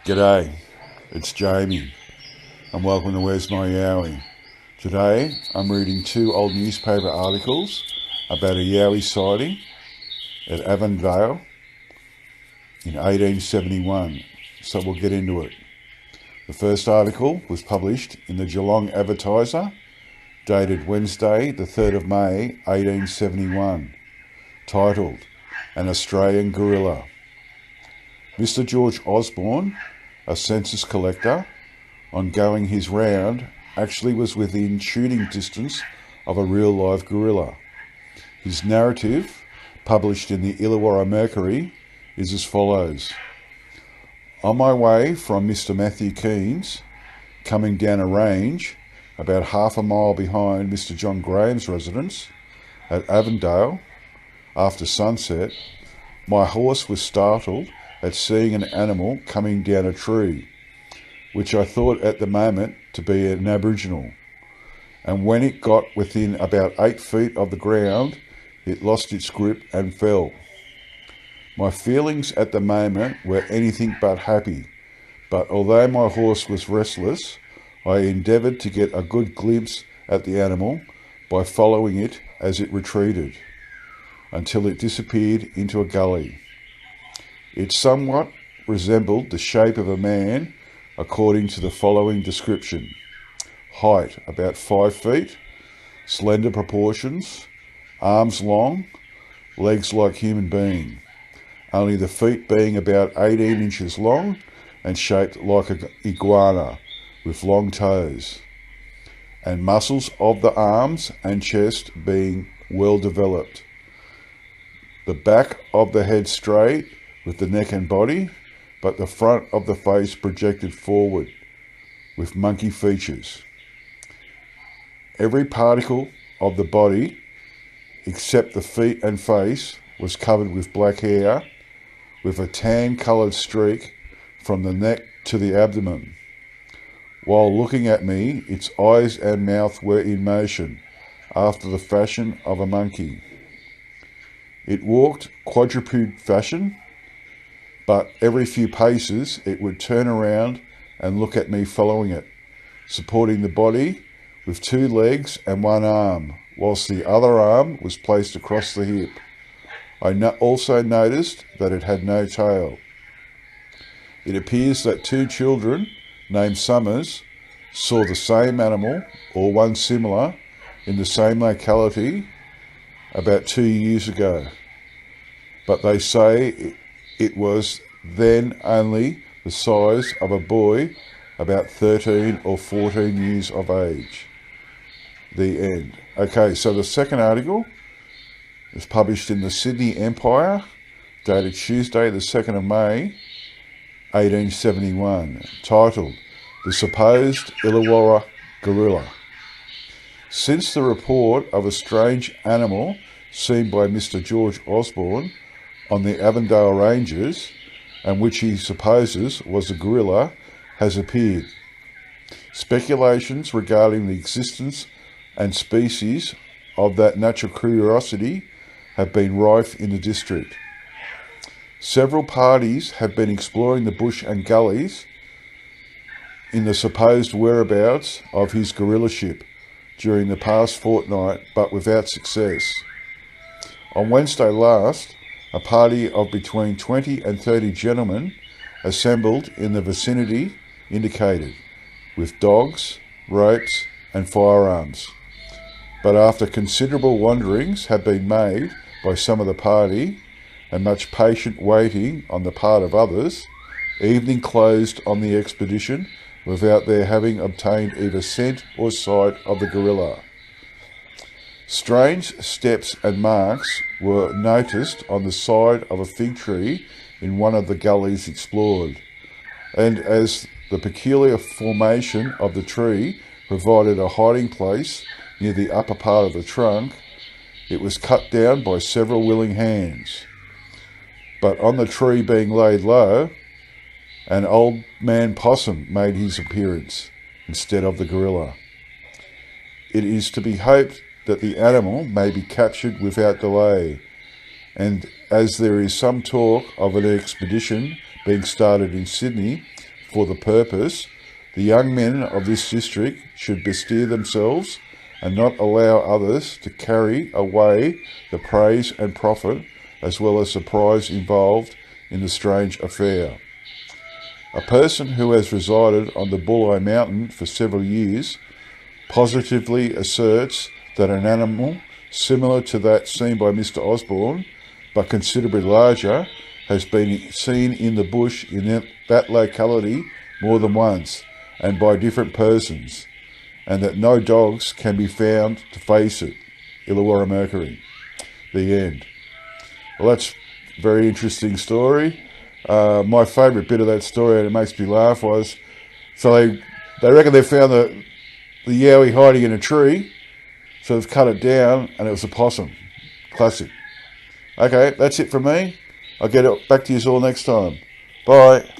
G'day, it's Jamie, and welcome to Where's My Yowie. Today I'm reading two old newspaper articles about a Yowie sighting at Avondale in 1871, so we'll get into it. The first article was published in the Geelong Advertiser, dated Wednesday the 3rd of May 1871, titled An Australian Gorilla. Mr George Osborne, a census collector, on going his round, actually was within shooting distance of a real live gorilla. His narrative, published in the Illawarra Mercury, is as follows. On my way from Mr Matthew Keen's, coming down a range about half a mile behind Mr John Graham's residence at Avondale, after sunset, my horse was startled at seeing an animal coming down a tree, which I thought at the moment to be an Aboriginal, and when it got within about 8 feet of the ground, it lost its grip and fell. My feelings at the moment were anything but happy, but although my horse was restless, I endeavoured to get a good glimpse at the animal by following it as it retreated, until it disappeared into a gully. It somewhat resembled the shape of a man according to the following description. Height about 5 feet, slender proportions, arms long, legs like human being, only the feet being about 18 inches long and shaped like an iguana with long toes, and muscles of the arms and chest being well developed. The back of the head straight with the neck and body, but the front of the face projected forward with monkey features. Every particle of the body, except the feet and face, was covered with black hair, with a tan-coloured streak from the neck to the abdomen. While looking at me, its eyes and mouth were in motion, after the fashion of a monkey. It walked quadruped fashion, but every few paces it would turn around and look at me following it, supporting the body with 2 legs and 1 arm, whilst the other arm was placed across the hip. I also noticed that it had no tail. It appears that 2 children, named Summers, saw the same animal, or one similar, in the same locality about 2 years ago, but they say it was then only the size of a boy about 13 or 14 years of age. The end. Okay, so the second article is published in the Sydney Empire, dated Tuesday the 2nd of May 1871, titled The Supposed Illawarra Gorilla. Since the report of a strange animal seen by Mr George Osborne on the Avondale Ranges, and which he supposes was a gorilla, has appeared, speculations regarding the existence and species of that natural curiosity have been rife in the district. Several parties have been exploring the bush and gullies in the supposed whereabouts of his gorillaship during the past fortnight, but without success. On Wednesday last, a party of between 20 and 30 gentlemen assembled in the vicinity indicated, with dogs, ropes and firearms. But after considerable wanderings had been made by some of the party, and much patient waiting on the part of others, evening closed on the expedition without their having obtained either scent or sight of the gorilla. Strange steps and marks were noticed on the side of a fig tree in one of the gullies explored, and as the peculiar formation of the tree provided a hiding place near the upper part of the trunk, it was cut down by several willing hands. But on the tree being laid low, an old man possum made his appearance instead of the gorilla. It is to be hoped that the animal may be captured without delay, and as there is some talk of an expedition being started in Sydney for the purpose, the young men of this district should bestir themselves and not allow others to carry away the praise and profit, as well as the prize involved in the strange affair. A person who has resided on the Bulli Mountain for several years positively asserts that an animal similar to that seen by Mr Osborne, but considerably larger, has been seen in the bush in that locality more than once and by different persons, and that no dogs can be found to face it. Illawarra Mercury. The end. Well, that's a very interesting story. My favourite bit of that story, and it makes me laugh, was so they reckon they found the Yowie hiding in a tree, so they've cut it down, and it was a possum. Classic. Okay, that's it from me. I'll get it back to you all next time. Bye.